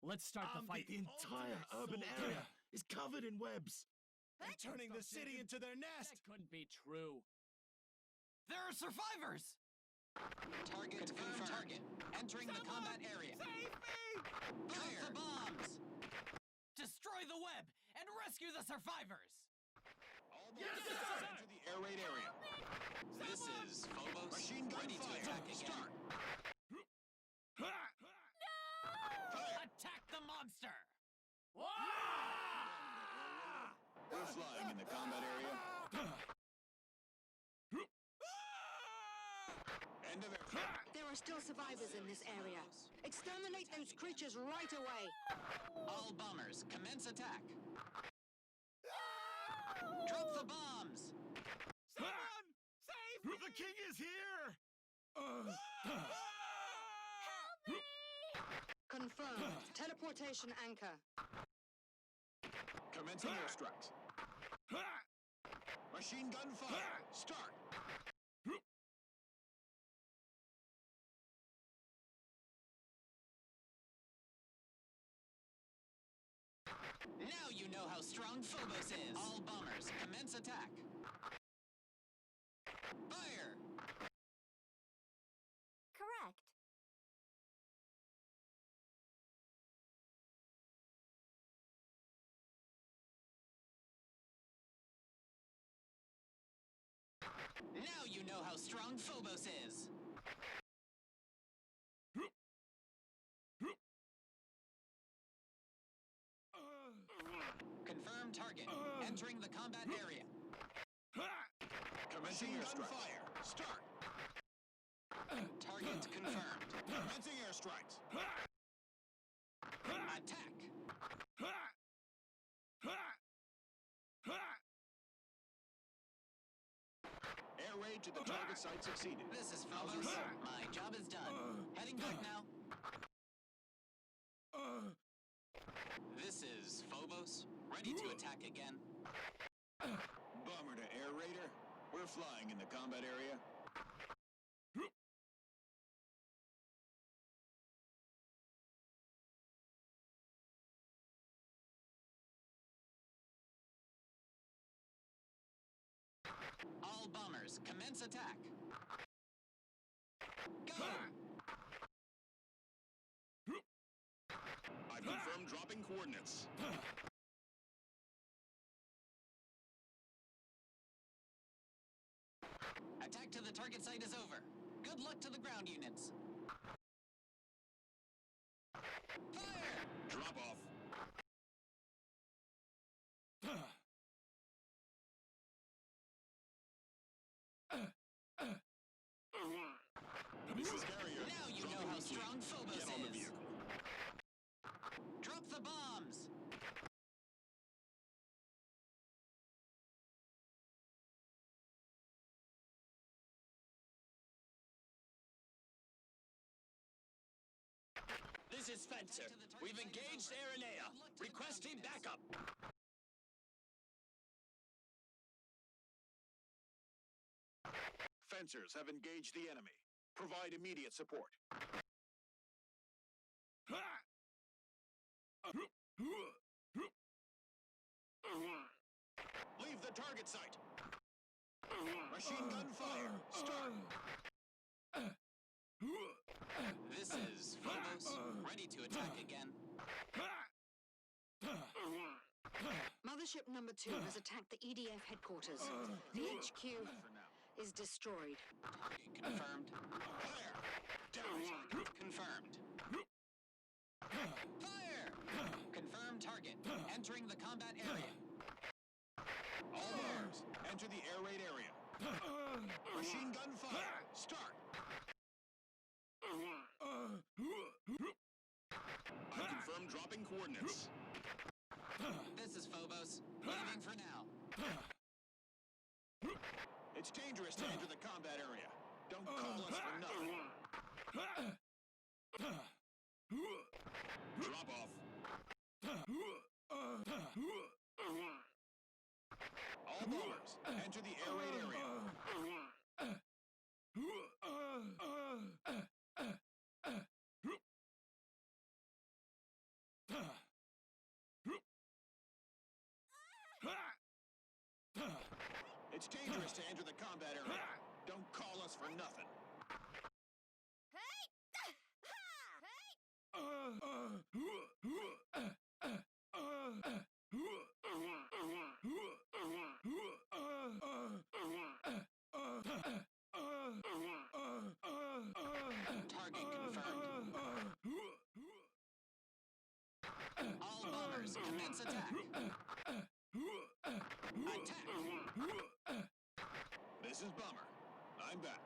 Let's start the fight. The entire urban area is covered in webs. They're turning the city into their nest! That couldn't be true. There are survivors! Target confirmed. Target. Entering the combat area. Save me! Drop the bombs! Destroy the web and rescue the survivors! All bombs enter the air raid area. This is Phobos. Machine gun ready to attack again. Start. Fire. Attack the monster! We're flying in the combat area. End of airstrike. There are still survivors in this area. Exterminate those creatures right away. All bombers, commence attack. Drop the bombs. Someone! Save me! The king is here! Confirmed. Teleportation anchor. Commencing airstrikes. Machine gun fire. Start. Now you know how strong Phobos is. All bombers, commence attack. Fire! Correct. Now you know how strong Phobos is. Confirm target. Entering the combat area. Commencing airstrikes. Start. Target confirmed. Commencing airstrikes. Attack. Air raid to the target site succeeded. This is Phobos. My job is done. Heading back now. This is Phobos. Ready to attack again. Bomber to air raider. We're flying in the combat area. All bombers, commence attack. Go! I've confirmed dropping coordinates. Attack to the target site is over. Good luck to the ground units. Fire! Drop off. This is Carrier. Now you know how strong Phobos is. Get on the vehicle. Drop the bombs. This is Fencer. We've engaged Aranea. Requesting backup. Fencers have engaged the enemy. Provide immediate support. Leave the target site. Machine gun fire. Start. This is Phobos. Ready to attack again. Mothership number 2 has attacked the EDF headquarters. The HQ is destroyed. Target confirmed. Fire! Down target confirmed. Fire! Confirmed target. Entering the combat area. All arms, enter the air raid area. Machine gun fire. Start. I confirm dropping coordinates. This is Phobos. Leaving for now. It's dangerous to enter the combat area. Don't call us for nothing. Drop off. All bombers, enter the air raid area. It's dangerous to enter the combat area. Don't call us for nothing. Target confirmed. All bombers, commence attack. Attack. This is Bomber. I'm back.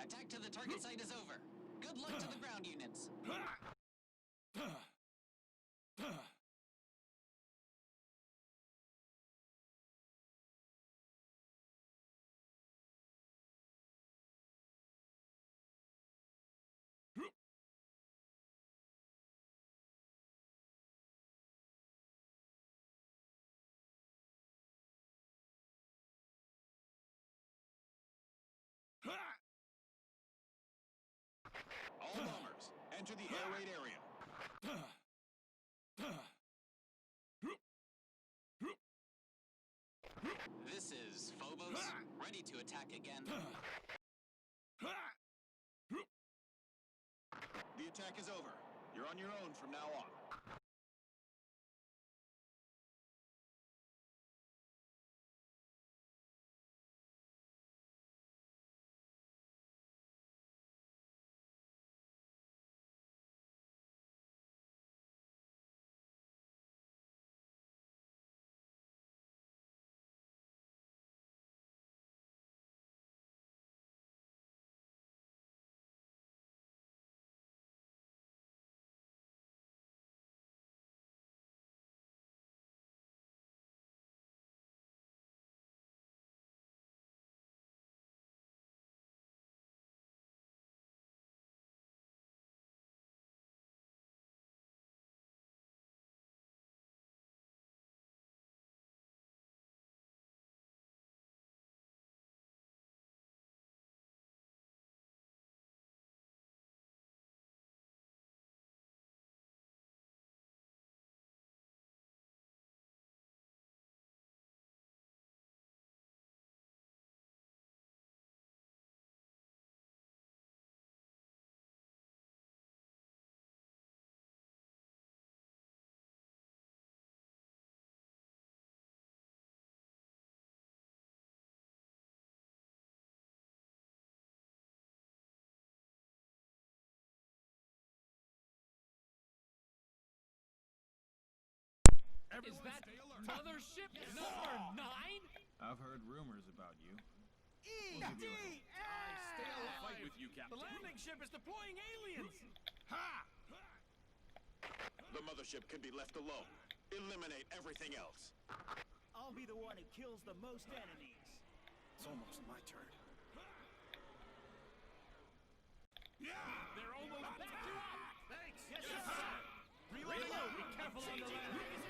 Attack to the target site is over. Good luck to the ground units. All bombers, enter the air raid area. This is Phobos, ready to attack again. The attack is over. You're on your own from now on. Is that Mothership number 9? I've heard rumors about you. EDF! Stay alive with you, Captain. The landing ship is deploying aliens! Ha! The mothership can be left alone. Eliminate everything else. I'll be the one who kills the most enemies. It's almost my turn. They're almost back you up! Thanks! Yes, sir! Reload! Be careful on the landing!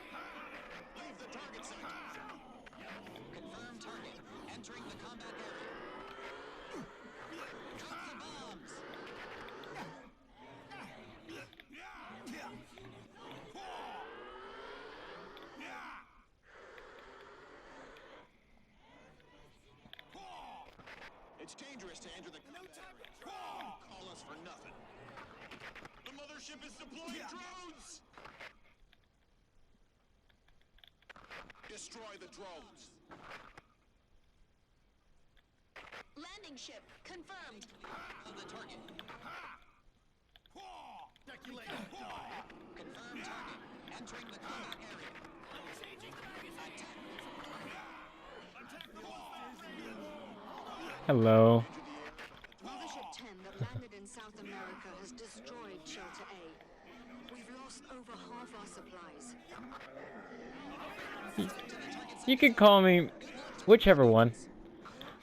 Leave the target site. Confirm target. Entering the combat area. Drop the bombs. It's dangerous to enter the combat area. Call us for nothing. The mothership is deploying drones! Destroy the drones. Landing ship confirmed. Of the target. Speculate. Confirm target. Entering the combat area. Hello. Mothership 10 that landed in South America has destroyed Shelter A. We've lost over half our supplies. You could call me whichever one.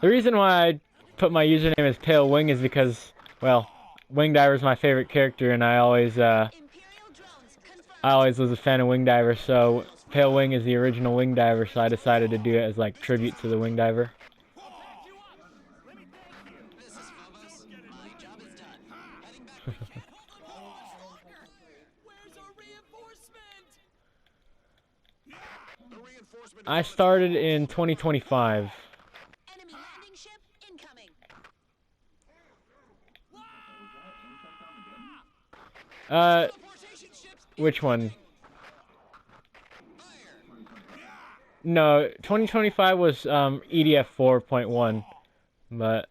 The reason why I put my username as Pale Wing is because, well, Wing Diver is my favorite character, and I always was a fan of Wing Diver, so Pale Wing is the original Wing Diver, so I decided to do it as like tribute to the Wing Diver. This is Phobos. My job is done. Heading back. We can't hold on much longer. The reinforcement is I on its started way. in 2025. Enemy landing ship incoming. Teleportation ships Which one? fire. No, 2025 was EDF 4.1, but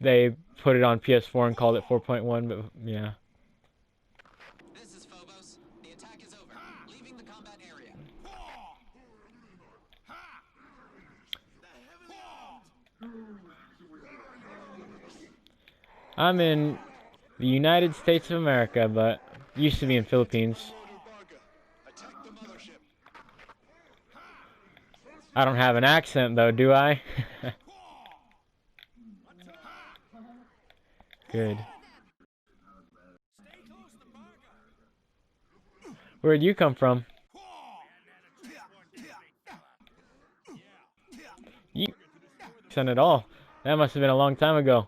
they put it on PS4 and called it 4.1. But yeah, This is Phobos. The attack is over. Leaving the combat area. I'm in the United States of America, but used to be in Philippines. Barga. Attack the mothership. I don't have an accent though, do I? Good. Where'd you come from? You accent at all? That must have been a long time ago.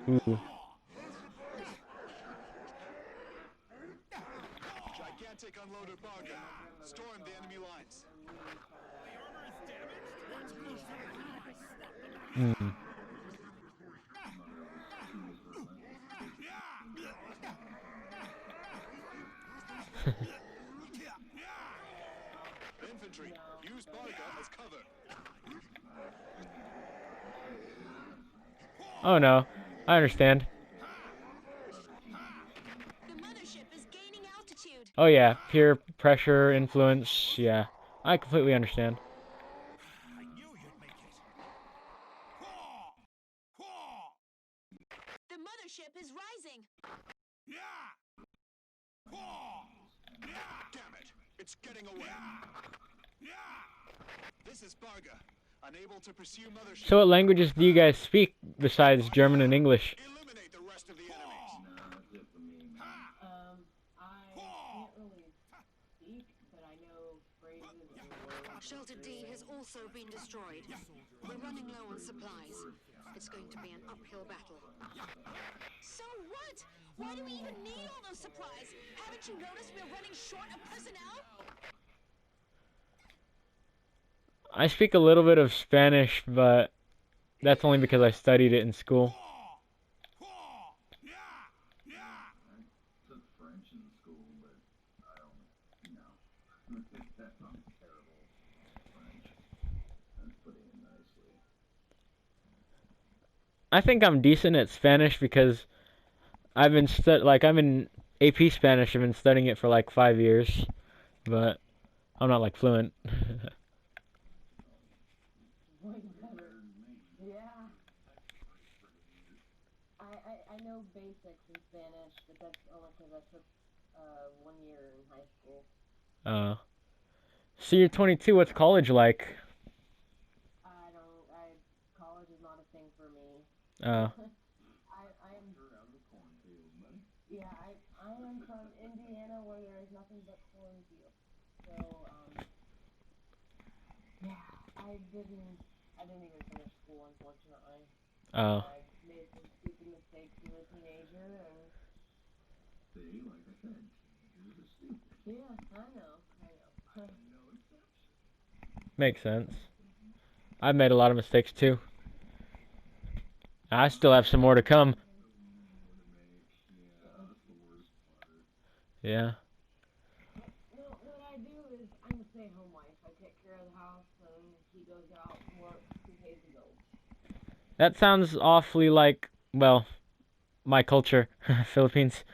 Ooh. Gigantic unloaded Barga. Storm the enemy lines. Hmm. Infantry, use Barga as cover. Oh no, I understand. The mothership is gaining altitude. Oh yeah, peer pressure, influence, yeah. I completely understand. I knew you'd make it. The mothership is rising. Damn it! It's getting away. This is Barga, unable to pursue mothership. So what languages do you guys speak besides German and English? Eliminate the rest of the enemies. I can't really speak, but I know phrases and words. Shelter D has also been destroyed. We're running low on supplies. It's going to be an uphill battle. So what? Why do we even need all those supplies? Haven't you noticed we're running short of personnel? I speak a little bit of Spanish, but that's only because I studied it in school. Took French in school, but I don't, that's not terrible French. That's putting it nicely. I think I'm decent at Spanish because I'm in AP Spanish. I've been studying it for like 5 years, but I'm not like fluent. Yeah. I know basics in Spanish, but that's only because I took 1 year in high school. So you're 22. What's college like? College is not a thing for me. Uh, I am from Indiana where there is nothing but cornfields. So, yeah, I didn't even finish school, unfortunately. I made some stupid mistakes as a teenager, and See, like I said, teenagers are stupid. yeah, I know. No exception. Makes sense. I've made a lot of mistakes too. I still have some more to come. Yeah. Well, what I do is I'm a stay-at-home wife. I take care of the house, and he goes out to work. He pays the bills. That sounds awfully like, well, my culture, Philippines.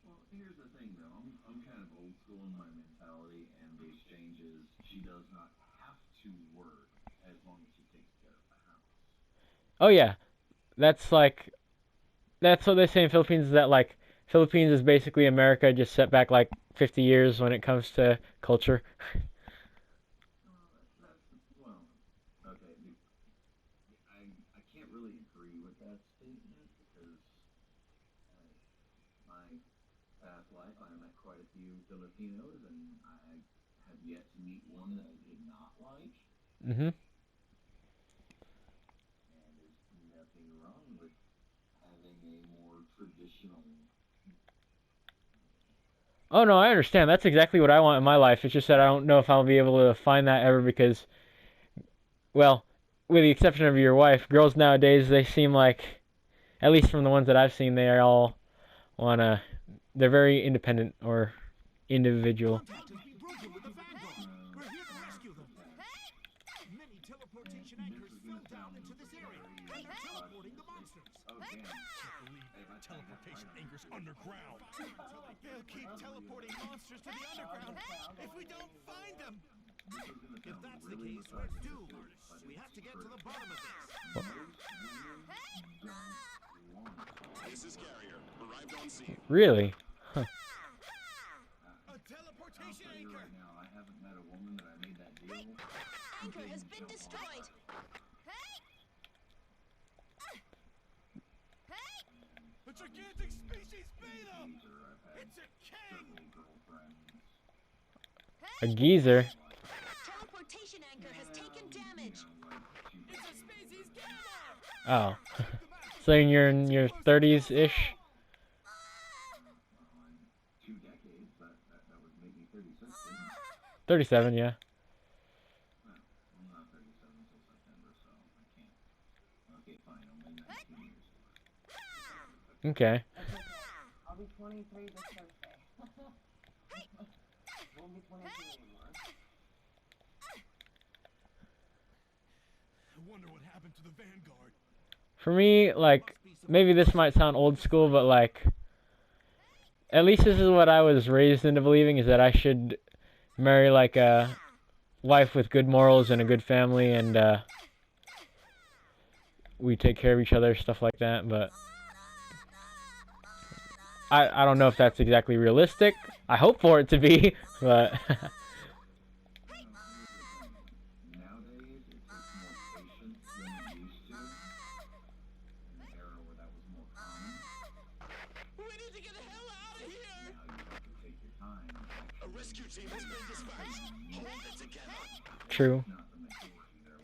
Well, here's the thing, though. I'm kind of old school in my mentality, and the exchange is she does not have to work as long as she takes care of the house. Oh yeah, that's what they say in Philippines. Is that like Philippines is basically America, just set back like 50 years when it comes to culture. Well, okay. I can't really agree with that statement because my past life I met quite a few Filipinos, and I have yet to meet one that I did not like. Mhm. And there's nothing traditional. Oh no, I understand. That's exactly what I want in my life. It's just that I don't know if I'll be able to find that ever because, well, with the exception of your wife, girls nowadays, they seem like, at least from the ones that I've seen, they all wanna, they're very independent or individual. Contact has been broken with the Vanguard. We're here to rescue them. Many teleportation anchors fell down into this area, teleporting the monsters. Teleportation anchors underground. They'll keep teleporting monsters to the underground if we don't find them. If that's the case, we're doomed. We have to get to the bottom of this. This is Carrier. Arrived on scene. Really? Huh. A teleportation I'll tell you anchor. right now, I haven't met a woman that I made that deal. Anchor has been destroyed. A gigantic species beta. I've had It's a king. several girlfriends. A geezer? Teleportation anchor has taken damage. It's a species gamma. Oh. So you're in your 30s-ish? 2 decades, that would make me 36. Wouldn't it? 37, yeah. Well, I'm not 37 until September, so I can't. Okay, fine, only 19 years. Okay. I'll be 23 this Thursday. Won't be 22 anymore. I wonder what happened to the Vanguard. For me, like, maybe this might sound old school, but like, at least this is what I was raised into believing, is that I should marry like a wife with good morals and a good family, and we take care of each other, stuff like that. But I don't know if that's exactly realistic. I hope for it to be, but Nowadays, it takes more patience than it used to. In an era where that was more common, We need to get the hell out of here! now you have to take your time. A rescue team has been dispatched. Hold it together. true. Not the majority there.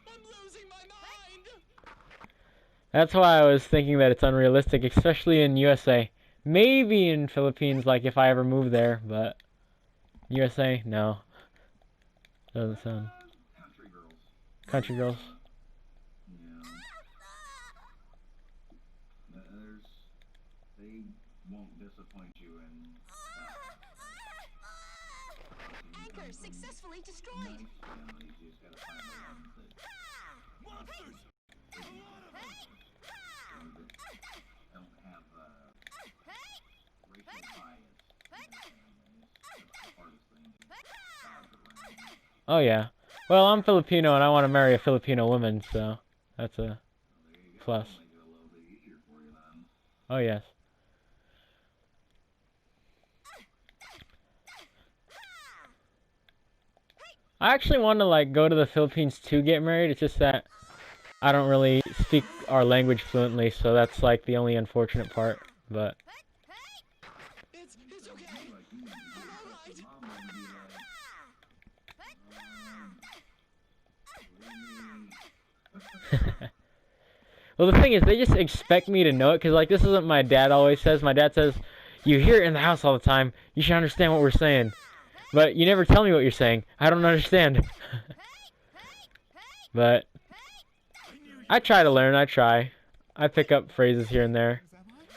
I'm losing my mind! That's why I was thinking that it's unrealistic, especially in USA. Maybe in Philippines, like if I ever move there, but USA, no. Doesn't sound. Country girls. Country girls. Yeah. They won't disappoint you in Anchor successfully destroyed. nice families. You just gotta find the ones that Monsters. A lot of them. don't have racial bias in their families. That's the hardest thing to dodge around. Oh yeah. Well, I'm Filipino and I want to marry a Filipino woman, so that's a There you go. plus. Make it a little bit easier for you then. Oh yes. I actually want to like go to the Philippines to get married. It's just that I don't really speak our language fluently, so that's like the only unfortunate part. But It's okay. I'm alright. Mom would be like, well, the thing is, they just expect me to know it, because like this is what my dad always says. My dad says, "You hear it in the house all the time. You should understand what we're saying." But you never tell me what you're saying. I don't understand. But I try to learn. I try. I pick up phrases here and there.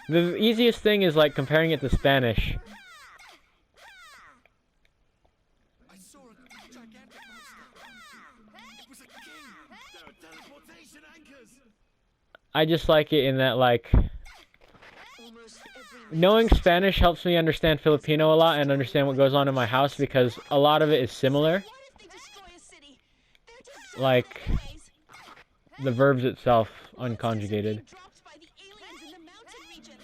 The easiest thing is like comparing it to Spanish. I saw a gigantic monster. It was a king. There are teleportation anchors. I just like it in that like Almost every knowing Spanish helps me understand Filipino a lot and understand what goes on in my house, because a lot of it is similar. What if they destroy a city? They're just Like anyways. the verbs itself Being unconjugated. dropped by the aliens in the mountain regions.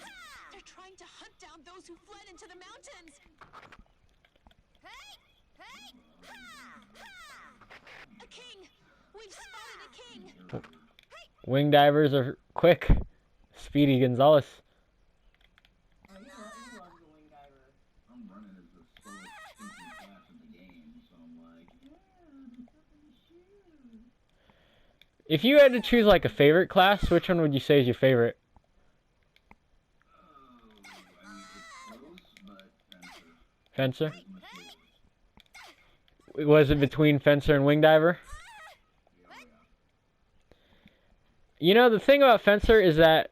They're trying to hunt down those who fled into the mountains. A king! We've spotted a king! Wing divers are quick. Speedy Gonzalez. Oh, you love the wing diver. I'm running as the slowest thinking class in the game, so I'm like, yeah, I'm fucking shoot. If you had to choose like a favorite class, which one would you say is your favorite? Oh, Fencer? Was it between Fencer and Wing Diver? You know, the thing about Fencer is that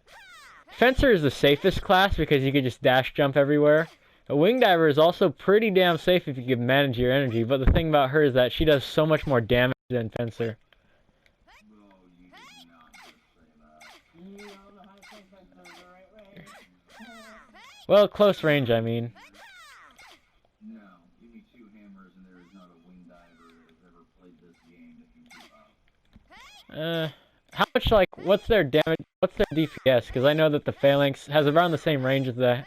Fencer is the safest class because you can just dash jump everywhere. A Wing Diver is also pretty damn safe if you can manage your energy, but the thing about her is that she does so much more damage than Fencer. Well, close range, I mean. No, give me 2 hammers and there is not a Wing Diver that has ever played this game that can keep up. How much, like, what's their damage, what's their DPS? Because I know that the Phalanx has around the same range as the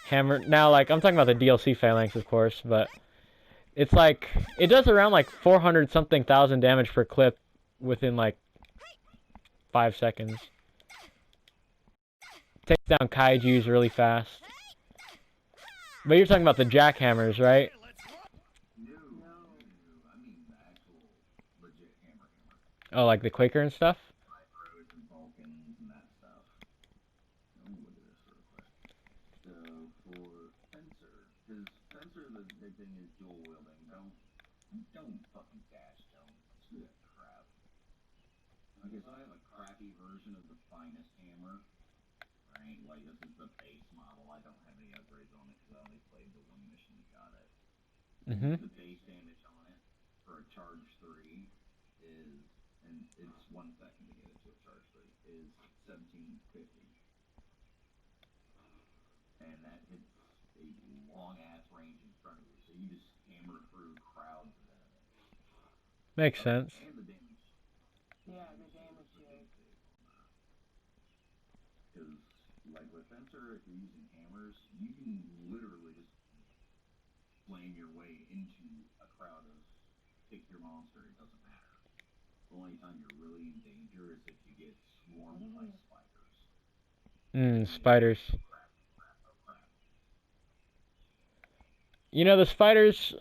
Hammer. Now, like, I'm talking about the DLC Phalanx, of course, but it's like, it does around, like, 400-something thousand damage per clip within, like, 5 seconds. Takes down Kaijus really fast. But you're talking about the jackhammers, right? No, I mean the actual legit hammer. Oh, like the Quaker and stuff? Vipers and Vulcans and that stuff. Let me look at this real quick. So, for Fencer, because Fencer, the big thing is dual wielding. Don't fucking dash, don't. Screw that crap. Okay, so I have a crappy version of the finest hammer. Right? Like, this is the base model. I don't have any upgrades on it because I only played the one mission that got it. The base damage on it for a charge 3 is, and it's 1 second to get it to a charge 3, is 1750. And that hits a long-ass range in front of you, so you just hammer through crowds of enemies. Makes sense. And the damage. Yeah, the damage is. Because, like with Fencer, if you're using hammers, you can literally just flame your way into a crowd of pick your monster, it doesn't matter. The only time you're really in danger is if you get swarmed by spiders. Spiders. You know, the spiders,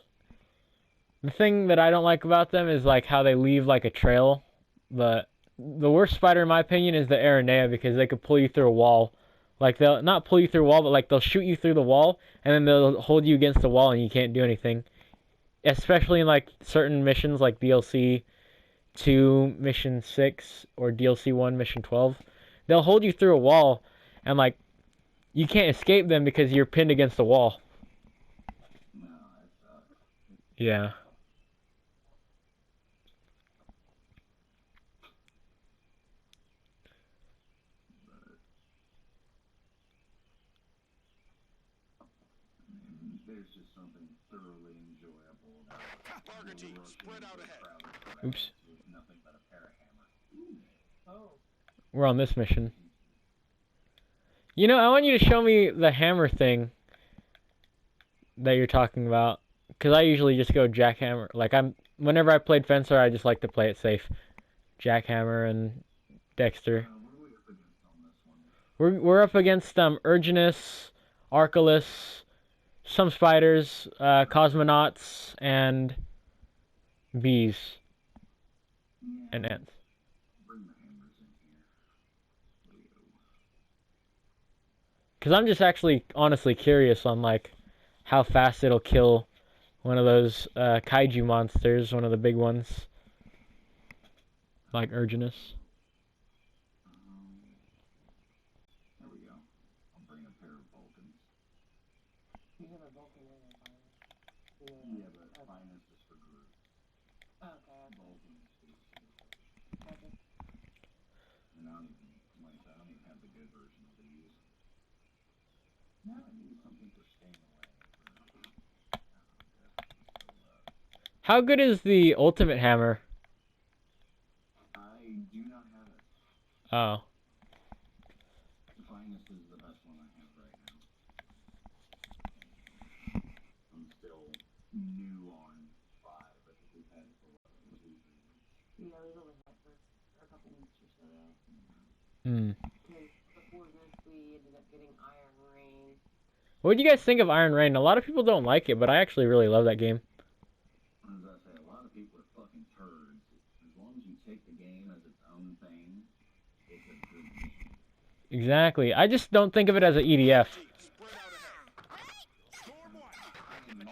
the thing that I don't like about them is like how they leave like a trail. But the worst spider in my opinion is the Aranea because they could pull you through a wall. Like they'll not pull you through a wall, but like they'll shoot you through the wall and then they'll hold you against the wall and you can't do anything. Especially in like certain missions like DLC 2 Mission 6 or DLC 1 Mission 12. They'll hold you through a wall and like you can't escape them because you're pinned against the wall. No, that sucks. Yeah. There's just something thoroughly enjoyable about Parker team, spread out ahead. Oops. with nothing but a parahammer. Oh. We're on this mission. You know, I want you to show me the hammer thing that you're talking about. Because I usually just go jackhammer. Like, whenever I played Fencer, I just like to play it safe. Jackhammer and Dexter. We're up against Urginus, Arcalus, some spiders, cosmonauts, and bees. And ants. Because I'm just actually honestly curious on like how fast it'll kill one of those kaiju monsters, one of the big ones. Like Urginus. There we go. I'll bring a pair of Vulcans. You have a Vulcan in there, Yeah, but Finest is for Groot. Okay. Vulcan is for Okay. And I don't even, like I don't even have the good version of these. No, I need something for staying away. How good is the ultimate hammer? I do not have it. Oh. The Finest is the best one I have right now. I'm still new on 5. I think we've had it for what, 2 weeks? Yeah, we've only had it for a couple weeks or so now. Because before this, we ended up getting Iron Rain. What do you guys think of Iron Rain? A lot of people don't like it, but I actually really love that game. As I say, a lot of people are fucking turds. As long as you take the game as its own thing, it's a good game. Exactly. I just don't think of it as an EDF. Spread out ahead. Storm one.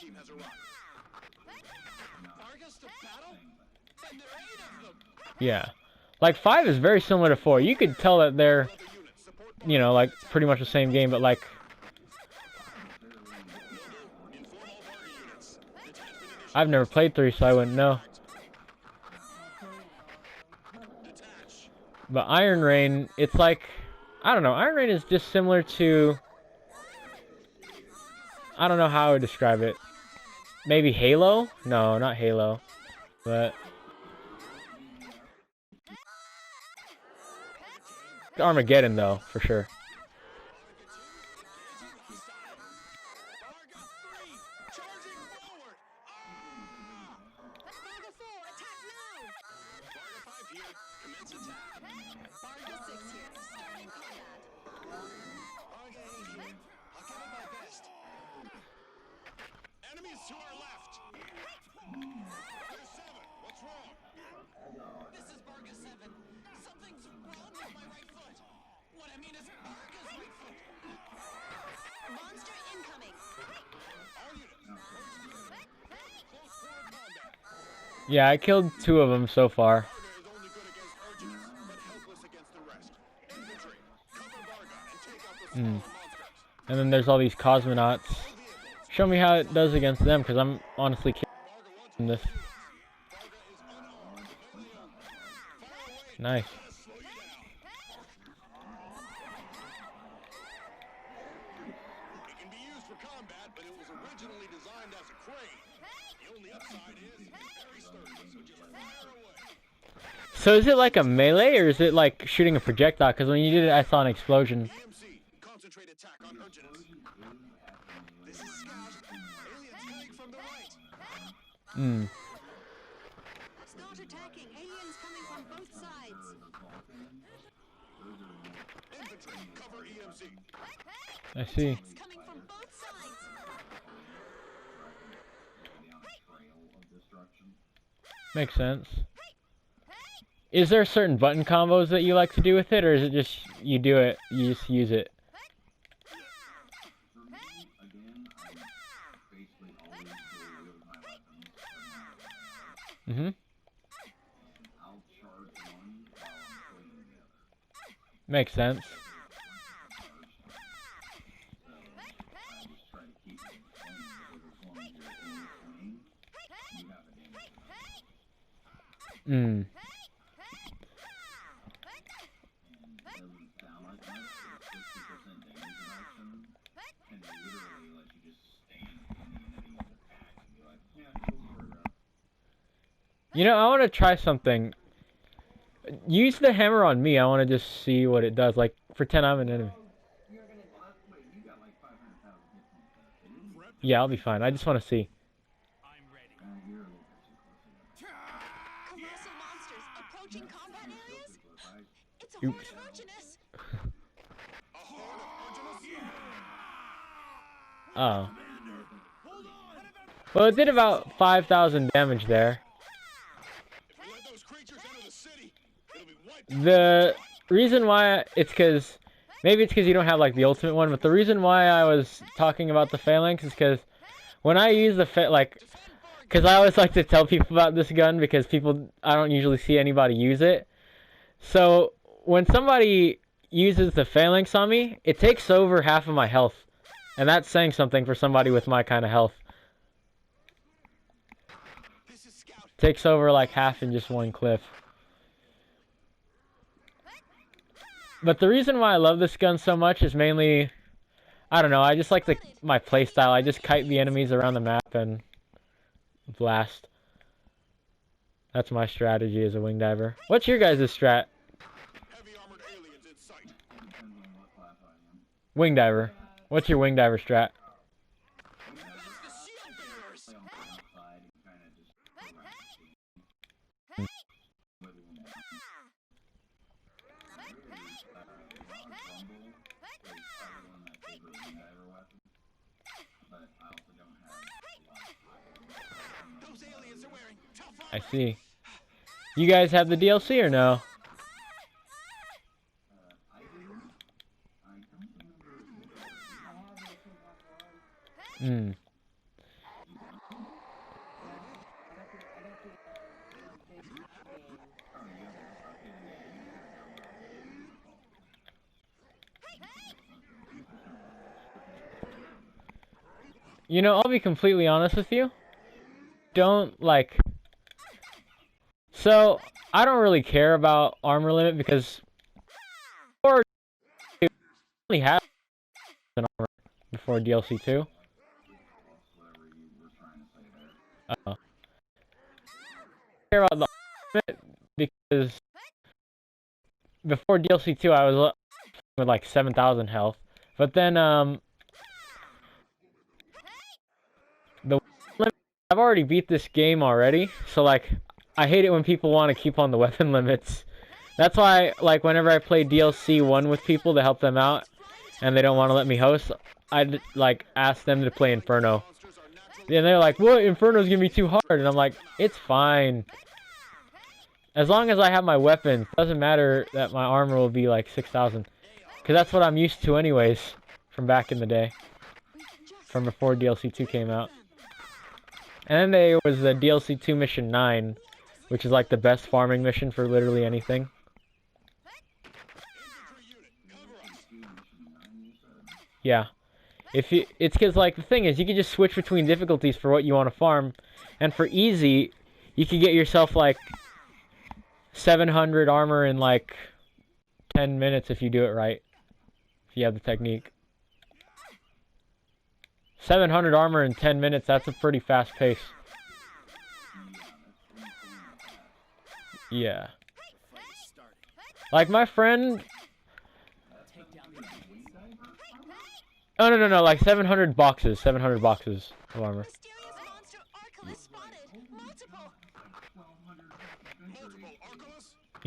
team has arrived. Vargas to battle? And there are 8 of them. Yeah. Like 5 is very similar to 4. You could tell that they're, you know, like pretty much the same game, but like I've never played 3, so I wouldn't know. But Iron Rain, it's like, I don't know, Iron Rain is just similar to, I don't know how I would describe it. Maybe Halo? No, not Halo. But Armageddon though, for sure. Enemies to our left. There's 7. What's wrong? This is Vargas 7. Something's wrong with my right foot. What I mean is Vargas' right foot. Monster incoming. All units. Close quarter combat. Yeah, I killed 2 of them so far. Varga is only good against Arginus, but helpless against the rest. Infantry, cover Varga and take out the smaller monsters. And then there's all these cosmonauts. Show me how it does against them, because I'm honestly curious. This. Nice. It can be used for combat, but it was originally designed as a crane. The only upside is very sturdy, so just fire away. So is it like a melee, or is it like shooting a projectile? Because when you did it, I saw an explosion. EMC, concentrate attack on Arginus. This is Scout. Aliens coming from the right. Start attacking. Aliens coming from both sides. Infantry, cover EMC. I see. It's coming from both sides. Makes sense. Is there certain button combos that you like to do with it, or is it just you do it, you just use it? Mm-hmm. Makes sense. Mm. You know, I want to try something. Use the hammer on me. I want to just see what it does. Like, pretend I'm an enemy. Yeah, I'll be fine. I just want to see. Colossal monsters approaching combat areas? It's a Oops. horde of Arginus. A horde of Arginus? Oh. Well, it did about 5,000 damage there. If we let those creatures enter the city, it'll be wiped. The reason why it's because maybe it's because you don't have like the ultimate one, but the reason why I was talking about the phalanx is because when I use the because I always like to tell people about this gun because I don't usually see anybody use it. So when somebody uses the phalanx on me, it takes over half of my health, and that's saying something for somebody with my kind of health. Takes over like half in just one clip. But the reason why I love this gun so much is mainly, I don't know, I just like my playstyle. I just kite the enemies around the map and blast. That's my strategy as a wing diver. What's your guys' strat? Heavy armored aliens in sight. Wing diver. What's your wing diver strat? Those aliens are wearing tough I armor. see. You guys have the DLC or no? You know, I'll be completely honest with you. Don't, like... So, I don't really care about armor limit because... Or... only have an armor before DLC 2. Uh-oh. I care about the limit because... Before DLC 2, I was with like 7,000 health. But then, the limit, I've already beat this game already, so like, I hate it when people want to keep on the weapon limits. That's why, like, whenever I play DLC 1 with people to help them out, and they don't want to let me host, I'd, like, ask them to play Inferno. And they're like, what? Inferno's gonna be too hard. And I'm like, it's fine. As long as I have my weapons, doesn't matter that my armor will be like 6,000. Because that's what I'm used to anyways, from back in the day. From before DLC 2 came out. And then there was the DLC 2 Mission 9, which is like the best farming mission for literally anything. Yeah. It's because like the thing is, you can just switch between difficulties for what you want to farm. And for easy, you can get yourself like 700 armor in like 10 minutes if you do it right. If you have the technique. 700 armor in 10 minutes, that's a pretty fast pace. Yeah. Like my friend... Oh, no, like 700 boxes. 700 boxes of armor.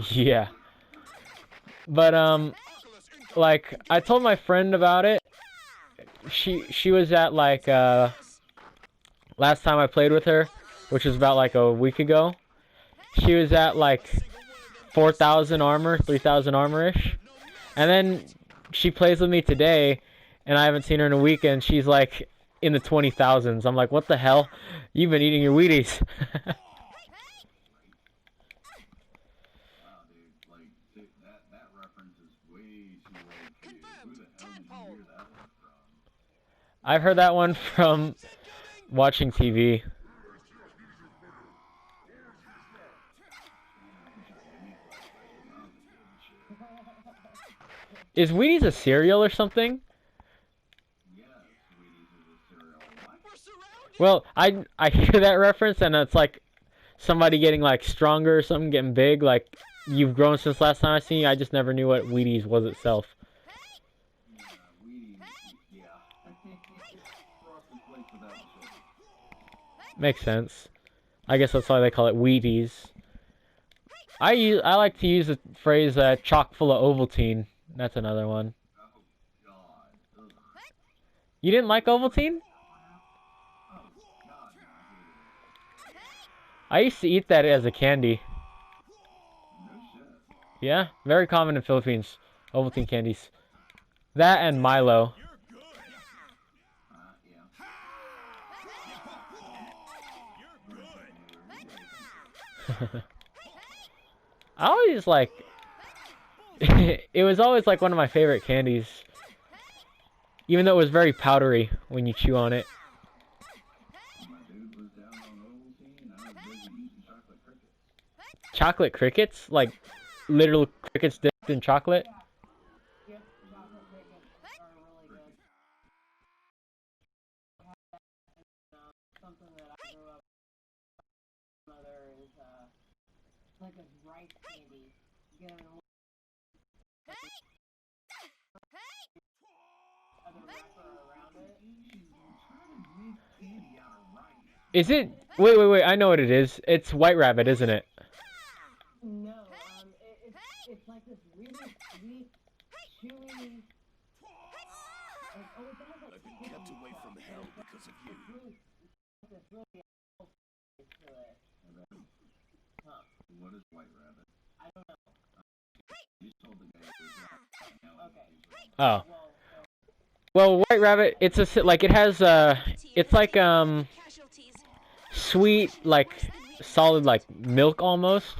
Yeah. But, like, I told my friend about it. She was at, like, last time I played with her, which was about, like, a week ago. She was at, like, 4,000 armor, 3,000 armor-ish. And then she plays with me today, and I haven't seen her in a week, and she's, like, in the 20,000s. I'm like, what the hell? You've been eating your Wheaties. I've heard that one from watching TV. Is Wheaties a cereal or something? Well, I hear that reference and it's like somebody getting like stronger or something, getting big, like you've grown since last time I seen you. I just never knew what Wheaties was itself. Makes sense. I guess that's why they call it Wheaties. I like to use the phrase chock full of Ovaltine. That's another one. You didn't like Ovaltine? I used to eat that as a candy. Yeah, very common in Philippines. Ovaltine candies. That and Milo. I always like it was always like one of my favorite candies, even though it was very powdery when you chew on it. Chocolate crickets? Like literal crickets dipped in chocolate? Like a rice candy. Get an other wrapper around it. Is it? Wait. I know what it is. It's White Rabbit, isn't it? No, it's like this really sweet, chewy. Like, oh, it has like. I've been kept away from hell because of you. It's really to it. Huh. What is White Rabbit? I don't know. You told the guy Okay. Oh. Well, White Rabbit, it's a like it has it's like sweet like solid like milk almost,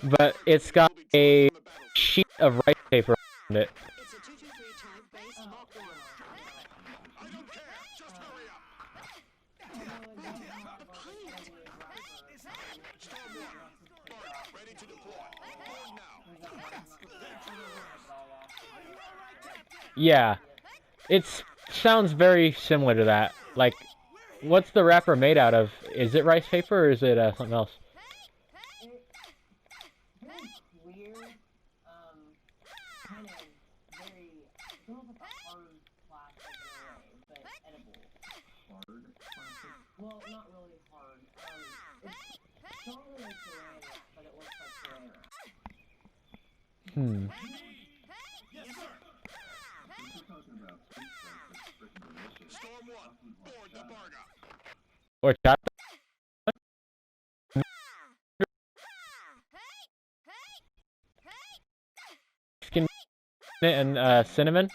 but it's got a sheet of rice paper around it. It's a 223 type base Mark 1. I don't care. Just hurry up. Yeah. It sounds very similar to that. Like, what's the wrapper made out of? Is it rice paper or is it something else? Very clear, kind of very, it's almost like a hard plastic in a way, but edible. Hard plastic? Well, not really hard. It's stronger than saran wrap, but it looks like saran wrap. Hmm. Yes, sir. We're talking about sweet stuff that's freaking delicious. Storm 1, board the Barga. Or chop and cinnamon.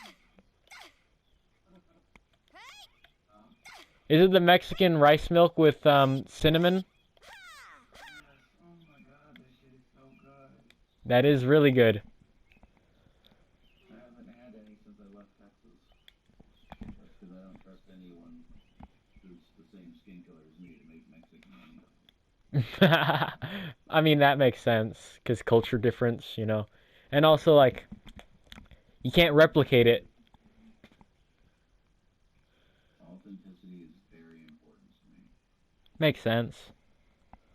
Is it the Mexican rice milk with cinnamon? Oh my god, this shit is so good. That is really good. I haven't had any since I left Texas. That's because I don't trust anyone who's the same skin color as me to make Mexican money. I mean, that makes sense, because culture difference, you know. And also, like, you can't replicate it. Authenticity is very important to me. Makes sense.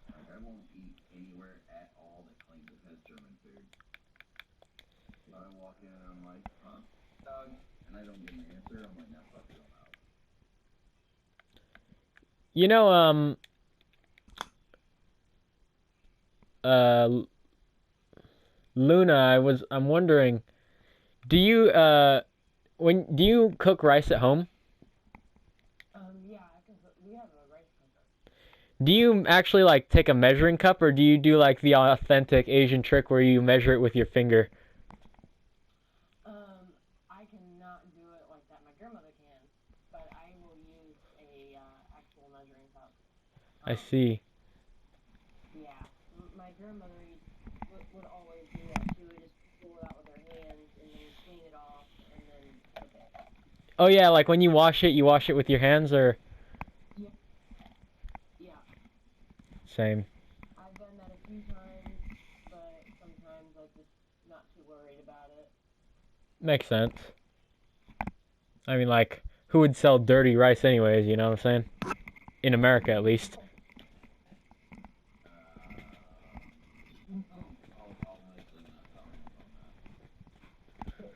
Like, I won't eat anywhere at all that claims it has German food. If I walk in and I'm like, huh, dog, and I don't get an answer, I'm like, nah, fuck it, I'm out. You know, Luna, I'm wondering, do you cook rice at home? Yeah, we have a rice cooker. Do you actually like take a measuring cup, or do you do like the authentic Asian trick where you measure it with your finger? I cannot do it like that. My grandmother can, but I will use a actual measuring cup. I see. Yeah, my grandmother would always do that. She would just pull it out with her hands and then clean it off and then cook it. Oh yeah, like when you wash it with your hands, or? Yep. Yeah. Same. I've done that a few times, but sometimes I'm just not too worried about it. Makes sense. I mean, like, who would sell dirty rice anyways, you know what I'm saying? In America, at least.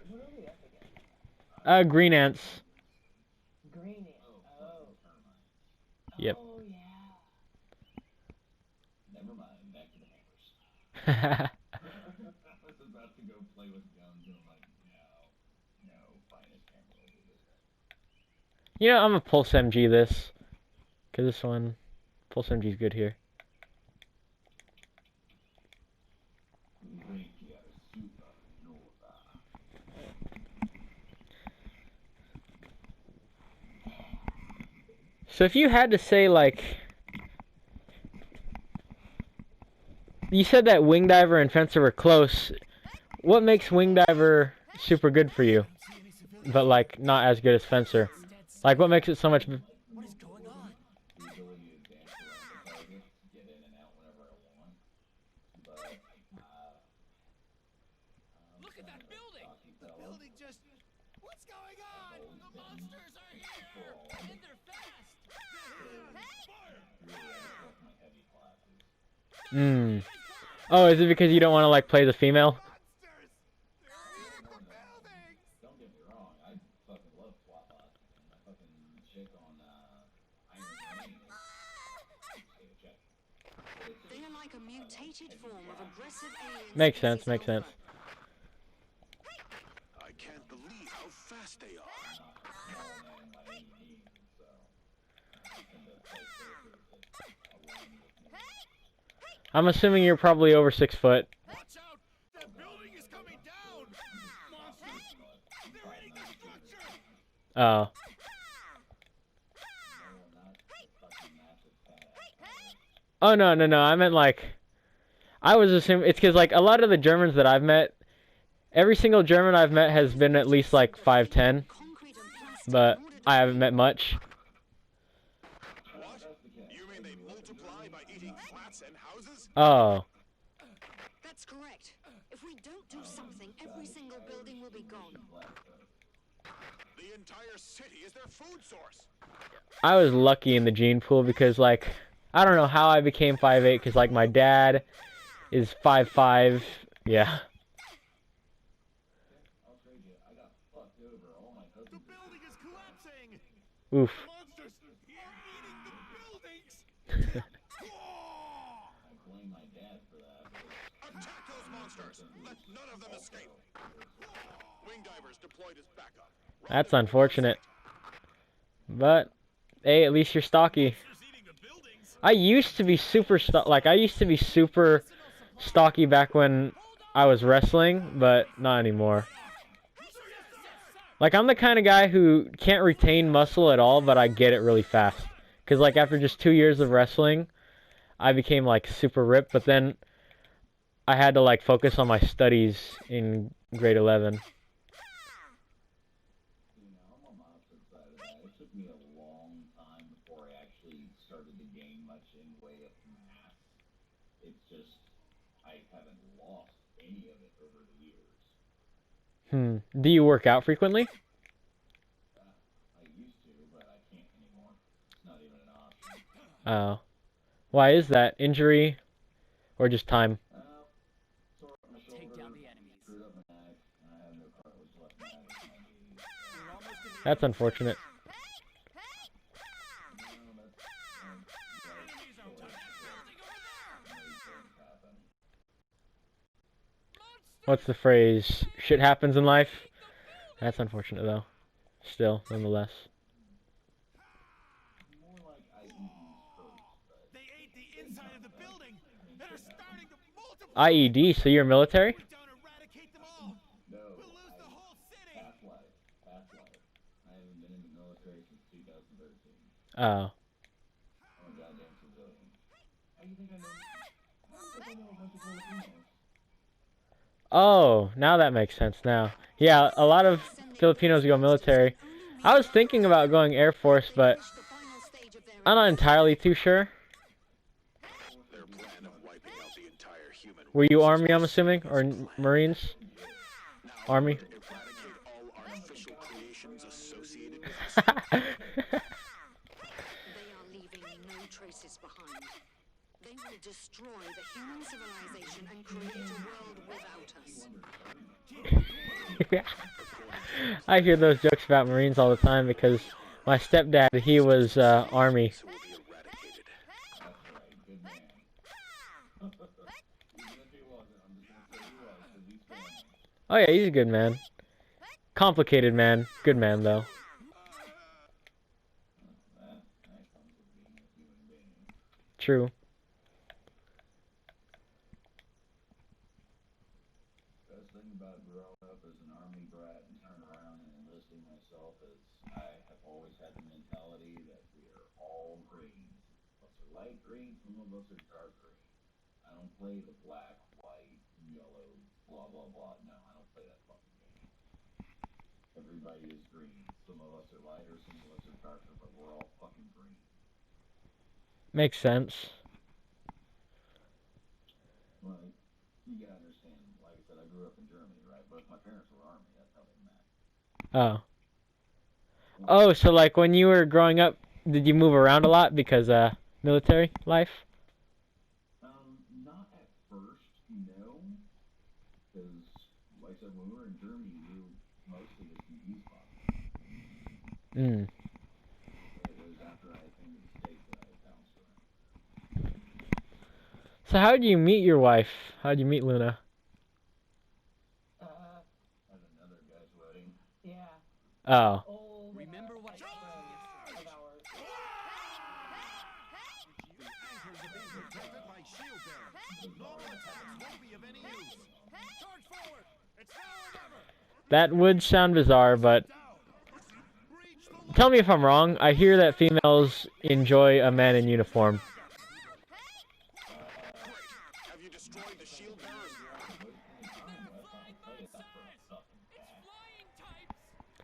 What are we up against? Green ants. Green ants. Oh. Yep. Oh, yeah. Never mind, back to the hammers. I was about to go play with guns, and I'm like, no, finest hammer will do this. You know, I'm gonna Pulse MG this. Cause this one, Pulse MG's good here. So if you had to say, like, you said that Wing Diver and Fencer were close. What makes Wing Diver super good for you, but like not as good as Fencer? Like, what makes it so much? What is going on? The ability to dance around the target, get in and out whenever I want. But, Look at that building! The building just... What's going on? The monsters are here! And they're fast! Hmm. Oh, is it because you don't want to like play the female? Monsters! They're in the buildings! don't get me wrong, I fucking love SWAT and I fucking chick on, Iron Man. They are like a mutated form of aggressive alien. Makes sense, species makes sense. I can't believe how fast they are. I'm assuming you're probably over 6 foot. Watch out! That building is coming down! Monsters! They're hitting the structure! Oh. Oh, no. I meant like, I was assuming, it's because like a lot of the Germans that I've met, every single German I've met has been at least like 5'10", but I haven't met much. What? You mean they multiply by eating flats and houses? Oh. That's correct. If we don't do something, every single building will be gone. The entire city is their food source. I was lucky in the gene pool because, like, I don't know how I became 5'8", because, like, my dad is 5'5". Yeah. I'll trade you. I got fucked over. All my The cousins. building is collapsing! Oof. Monsters are eating the buildings! I blame my dad for that. Attack those monsters. Let none of them escape. Wing divers deployed as backup. That's unfortunate. But, hey, at least you're stocky. I used to be super stocky back when I was wrestling, but not anymore. Like, I'm the kind of guy who can't retain muscle at all, but I get it really fast. Because, like, after just 2 years of wrestling, I became, like, super ripped, but then I had to, like, focus on my studies in grade 11. I'm on the opposite side of that. It took me a long time before I actually started to gain much in way of mass. It's just, I haven't lost any of it over the years. Do you work out frequently? I used to, but I can't anymore. It's not even an option. Oh. Why is that? Injury? Or just time? Tore up my shoulder, Take down the enemies. screwed up my neck, and I have no cartilage left in my knees. We're almost in the That's unfortunate. What's the phrase? Shit happens in life? That's unfortunate, though. Still, nonetheless. They ate the inside of the building and are starting to multiply! IED, so you're military? We don't eradicate them all! No, We'll lose the whole city! Half-Life. Half-Life. I haven't been in the military since 2013. Oh. I'm a goddamn civilian. How do you think I know? How do you think I know a bunch of Filipinos? Oh, now that makes sense now. Yeah, a lot of Filipinos go military. I was thinking about going Air Force, but I'm not entirely too sure. Their plan of wiping out the entire human Were you Army, I'm assuming? Or Marines? Army? eradicate all artificial creations associated with They are leaving no traces behind. They will destroy the human civilization and create a world without us. I hear those jokes about Marines all the time because my stepdad, he was Army. will be eradicated. Good man. Even if he wasn't, I'm just gonna say he was, because he's family. Oh yeah, he's a good man. Complicated man. Good man, though. That comes with being a human being. True. Best thing about growing up as an army brat and turning around and enlisting myself is I have always had the mentality that we are all green. Some of us are light green, some of us are dark green. I don't play the black, white, yellow, blah blah blah. No, I don't play that fucking game. Everybody is green. Some of us are lighter, some of us are darker, but we're all fucking green. Makes sense. Like, you gotta understand, like I said, I grew up in Germany, right? But my parents were army, that's how they met. Oh. Oh, so like when you were growing up, did you move around a lot because military life? Not at first, no. Because, like I said, when we were in Germany, we were mostly just in East Boston. It was after I came to the States that I bounced around. So how did you meet your wife? How did you meet Luna? At another guy's wedding. Yeah. Oh. Old Remember what I friend of ours. The anchors are being protected by shield bearers. Normal attacks won't be of any use. Charge forward! It's now or never! That would sound bizarre, but tell me if I'm wrong. I hear that females enjoy a man in uniform. Have you destroyed the shield bearers?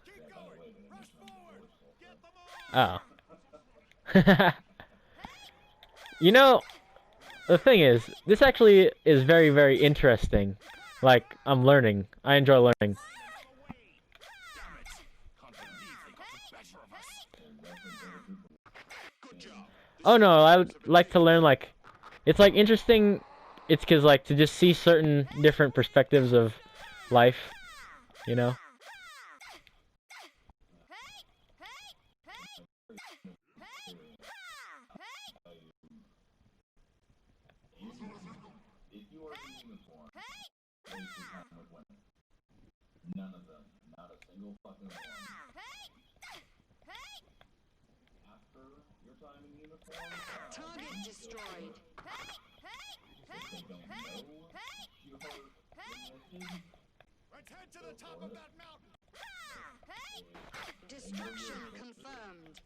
Keep going! Rush forward! Get them all! Oh. You know, the thing is, this actually is very, very interesting. Like, I'm learning. I enjoy learning. Oh no, I like to learn, like, it's like interesting. It's because like to just see certain different perspectives of life, you know. If you are in uniform, waste your time with women. None of them. Not a single fucking one. After your time in uniform, Target destroyed. if they don't know you are enlisted, Let's head to the top of that mountain. Destruction confirmed.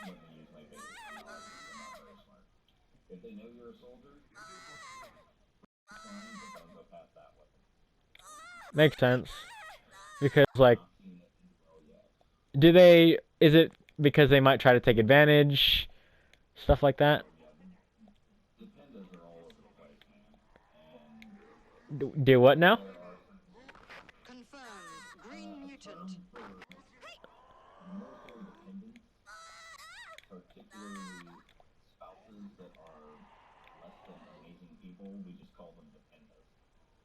let me use my basic analogy, they're not very smart. If they know you're a soldier, fine, but don't go past that way. Makes sense. Because like, Not seen it well yet. is it because they might try to take advantage, stuff like that? Dependos are all over the place, man. And Do what now? Confirmed. Green mutant. military dependents, particularly spouses that are less than amazing people, we just call them dependos.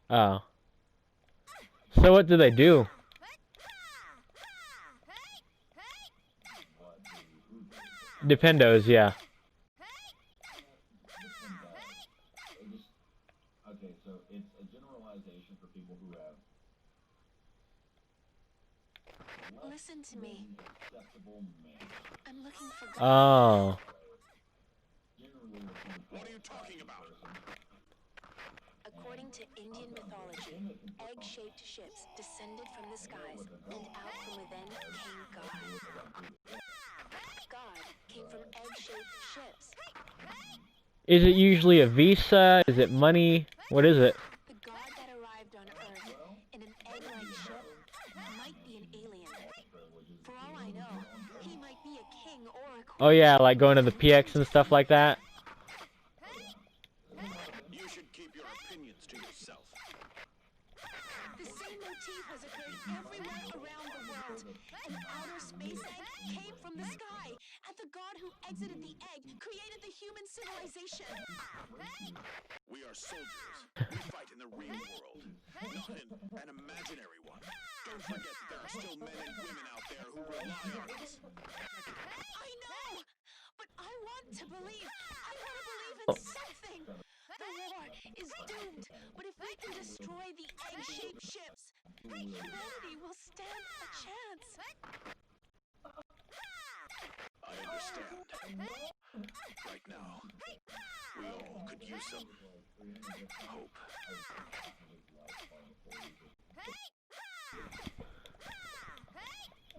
Oh. So what do they do? What do who do? Dependos, yeah. They just okay, so it's a generalization for people who have less Listen to me. acceptable manners. I'm looking for Oh. Generally, What are you talking about? According to Indian mythology, egg-shaped ships descended from the skies, and out from within came God. God came from egg-shaped ships. Is it usually a visa? Is it money? What is it? The God that arrived on Earth in an egg-like ship might be an alien. For all I know, he might be a king or a queen. Oh yeah, like going to the PX and stuff like that. You should keep your opinions to yourself. The same motif has occurred everywhere around the world. An outer space egg came from the sky, and the God who exited the egg created the human civilization. We are soldiers. We fight in the real world, not in an imaginary one. Don't forget that there are still men and women out there who rely on us. I know, but I want to believe. I want to believe in something. The war is doomed, but if we can destroy the egg-shaped ships, humanity will stand a chance. I understand. Right now, we all could use some hope.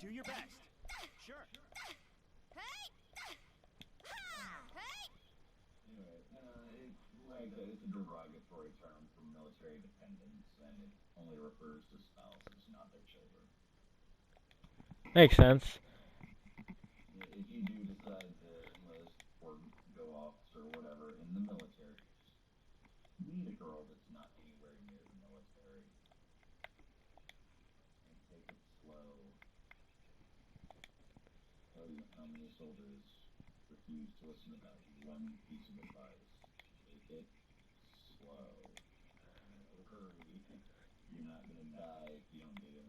Do your best. Sure. Anyway, it's a derogatory term for military dependents, and it only refers to spouses, not their children. Makes sense. If you do decide to enlist or go officer or whatever in the military, meet a girl that's not anywhere near the military, and take it slow. Tell you how many soldiers refuse to listen to that one piece of advice. Take it slow. No hurry. You're not gonna die if you don't do it.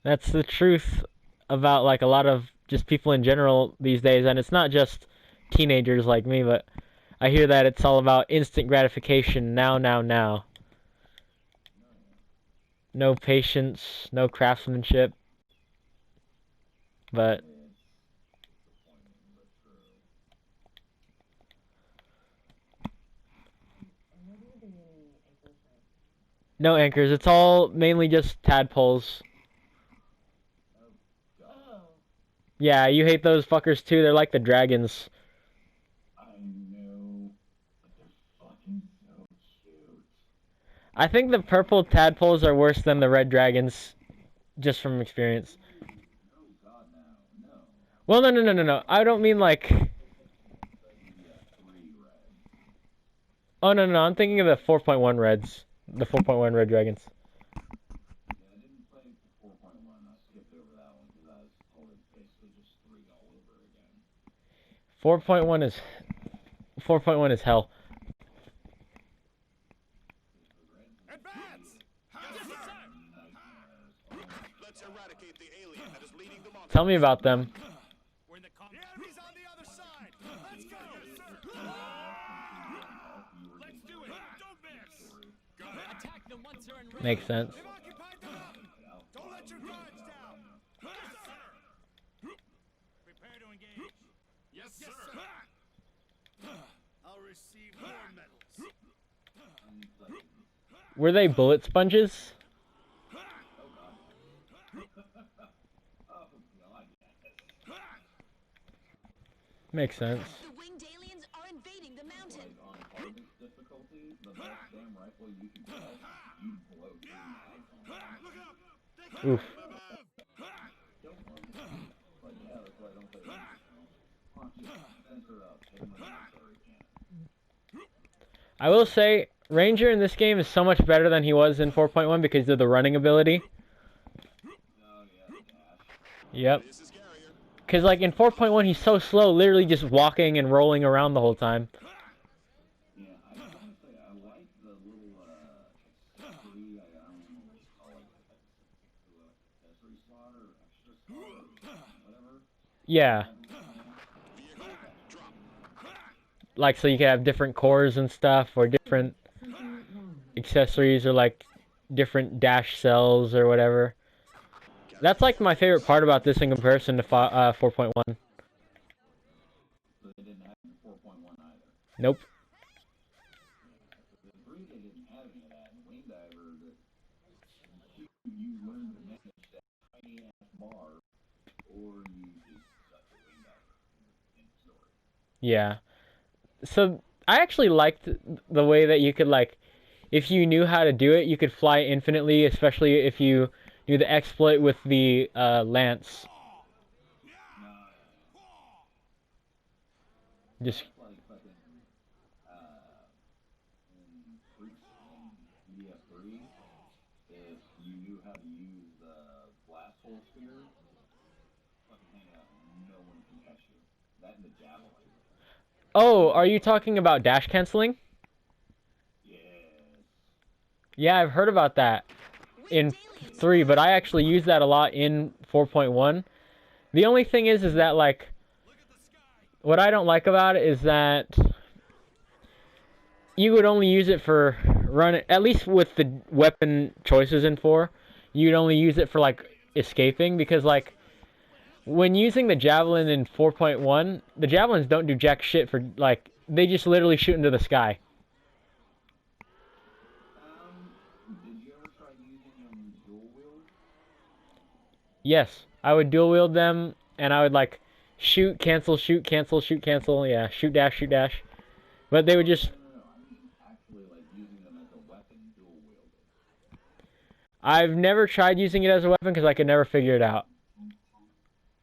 That's the truth about like a lot of just people in general these days, and it's not just teenagers like me, but I hear that it's all about instant gratification, now, now, now. No patience, no craftsmanship. But no anchors, it's all mainly just tadpoles. Yeah, you hate those fuckers too, they're like the dragons. I know, but they're fucking so cute. I think the purple tadpoles are worse than the red dragons, just from experience. Oh god, no. Well, no. I don't mean like... Yeah, 3 red. Oh, no, I'm thinking of the 4.1 reds. The 4.1 red dragons. Yeah, I didn't play 4.1. I skipped over that one because I was 4.1 is 4.1 is hell. Advance! Yes, sir! Let's eradicate the alien that is leading them on. Tell me about them. We're in the The enemy's on the other side! Let's go! Let's do it! Don't miss! Attack them once they're in range. Makes sense. They've occupied the mountain! Don't let your guards down! Yes, sir! Prepare to engage. Yes, sir! I'll receive more medals. Were they bullet sponges? Makes sense. The winged aliens are invading the mountain. On hardest difficulty, the best damn rifle you can get, you blow through knives on it. Oof. But yeah, that's why I don't play punch it, censor up, hit him with an artillery cannon. I will say, Ranger in this game is so much better than he was in 4.1 because of the running ability. Oh yeah, dash. Yep. This is Carrier. Because, like, in 4.1, he's so slow, literally just walking and rolling around the whole time. Yeah, I was gonna say, I like the little, accessory, I don't know what you call it, accessory slot or extra slot or whatever. Yeah. Like, so you can have different cores and stuff, or different accessories, or, like, different dash cells or whatever. That's, like, my favorite part about this in comparison to 4.1. So they didn't have it in 4.1 either. Nope. The 3 they didn't have any of that. In Wing Diver, you learn to manage that tiny ass bar, or you just suck the Wing Diver in the story. Yeah. So, I actually liked the way that you could, like, if you knew how to do it, you could fly infinitely, especially if you knew the exploit with the lance. Just Like fucking, in EDF3, if you knew how to use the blast hole spear, fucking hang out, no one can catch you. That and the javelin. Oh, are you talking about dash canceling? Yes. Yeah, I've heard about that in 3, but I actually use that a lot in 4.1. The only thing is that, like, what I don't like about it is that you would only use it for run, at least with the weapon choices in 4, you'd only use it for, like, escaping, because, like, when using the javelin in 4.1, the javelins don't do jack shit for, like, they just literally shoot into the sky. Did you ever try using them dual wield? Yes, I would dual wield them, and I would, like, shoot, cancel, shoot, cancel, shoot, cancel, yeah, shoot, dash, shoot, dash. But they would just... No, I mean actually like using them as a weapon dual wielded. I've never tried using it as a weapon because I could never figure it out.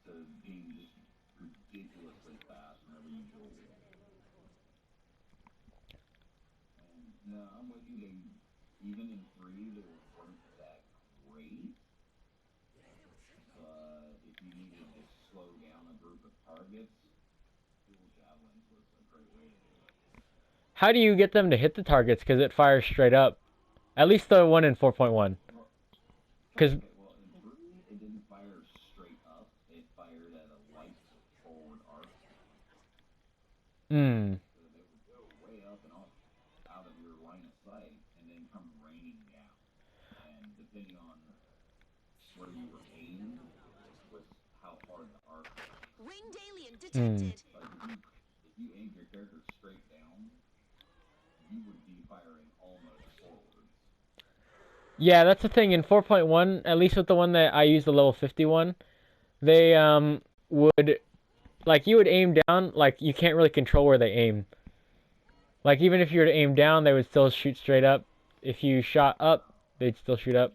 So being just ridiculously fast whenever you dual wield. And no, I'm with you. Even in 3, they weren't that great. But if you needed to slow down a group of targets, dual javelins was a great way to do it. How do you get them to hit the targets? Because it fires straight up. At least the one in 4.1. Because... Okay, well, in 3, it didn't fire straight up. It fired at a light forward arc. So they would go way up and off out of your line of sight and then come raining down. And depending on where you were aimed was how hard the arc was. Winged alien detected. Like if you aimed your character straight down, you would be firing almost forward. Yeah, that's the thing. In 4.1, at least with the one that I use, the level 51, they would... Like, you would aim down, like, you can't really control where they aim. Like, even if you were to aim down, they would still shoot straight up. If you shot up, they'd still shoot up.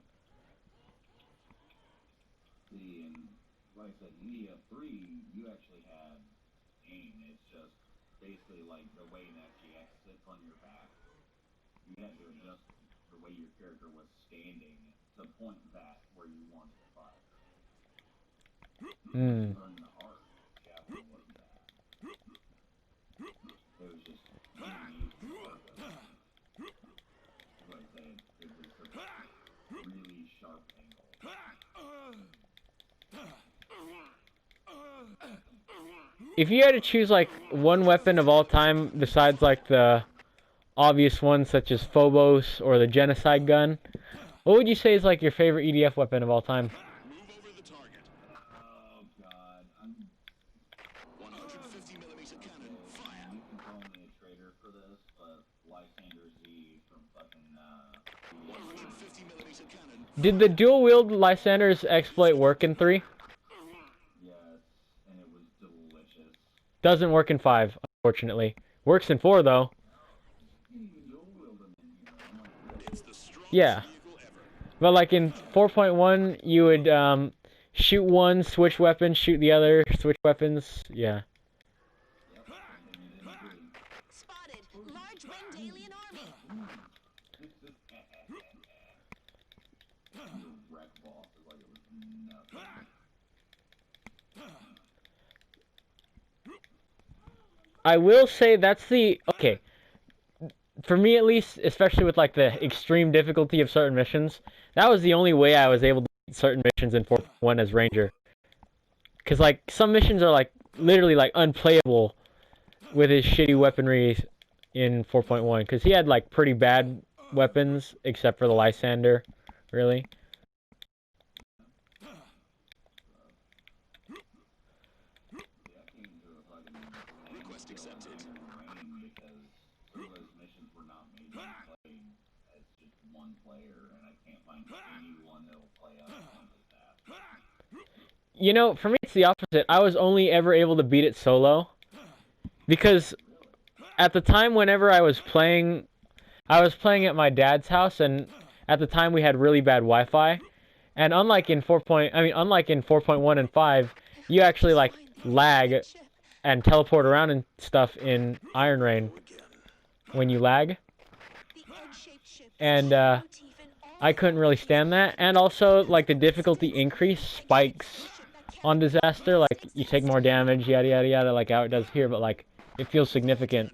See, and like I said, EDF3, you actually had aim. It's just basically like the way that GX sits on your back. You had to adjust the way your character was standing to point that where you wanted to fire. Learn the art. Javelin wasn't that. if you had to choose like one weapon of all time besides like the obvious ones such as Phobos or the genocide gun, what would you say is like your favorite EDF weapon of all time? Move over the target. Oh god, 150 millimeter cannon. Fire. you can call me a traitor for this, but Lysander Z from fucking 150 millimeter cannon. Did the dual wield Lysander's exploit work in 3? yes, and it was delicious. Doesn't work in 5, unfortunately. Works in 4 though. You can dual wield them in here. I'm like, It's the strongest Yeah. vehicle ever. But like in 4.1, you would shoot one, switch weapons, shoot the other, switch weapons. Yeah. Spotted. Large winged alien army. wreck boss is like it was nothing. I will say that's the okay. For me at least, especially with like the extreme difficulty of certain missions, that was the only way I was able to beat certain missions in 4.1 as Ranger. Cause like some missions are like literally like unplayable with his shitty weaponry in 4.1. Cause he had like pretty bad weapons except for the Lysander, really. Request accepted. Because some of those missions were not made to be played as just one player, and I can't find anyone that'll play up like that. You know, for me it's the opposite. I was only ever able to beat it solo. Because at the time whenever I was playing at my dad's house, and at the time we had really bad Wi-Fi. And unlike in 4.1 and 5, you actually like lag and teleport around and stuff in Iron Rain when you lag. And I couldn't really stand that. And also like the difficulty increase spikes on Disaster, like you take more damage, yada yada yada, like how it does here, but like it feels significant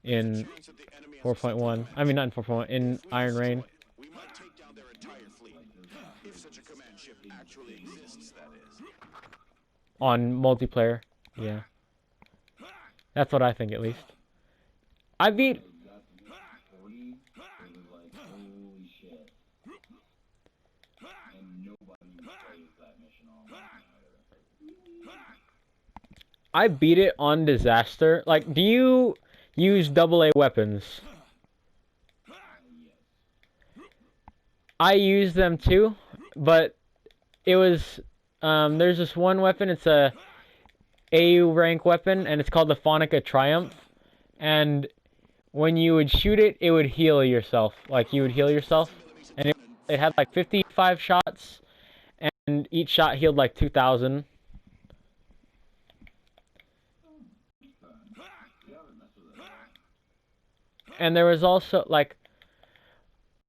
in 4.1. I mean not in 4.1, in Iron Rain. We might take down their entire fleet. If such a command ship actually exists, that is. On multiplayer, yeah. That's what I think at least. I beat... Holy shit. And nobody plays that mission online either. I beat it on Disaster. Like, do you use AA weapons? I use them too, but it was... there's this one weapon, it's a AU rank weapon, and it's called the Phonica Triumph. And when you would shoot it, it would heal yourself. Like, you would heal yourself. And it had like 55 shots, and each shot healed like 2,000. And there was also, like,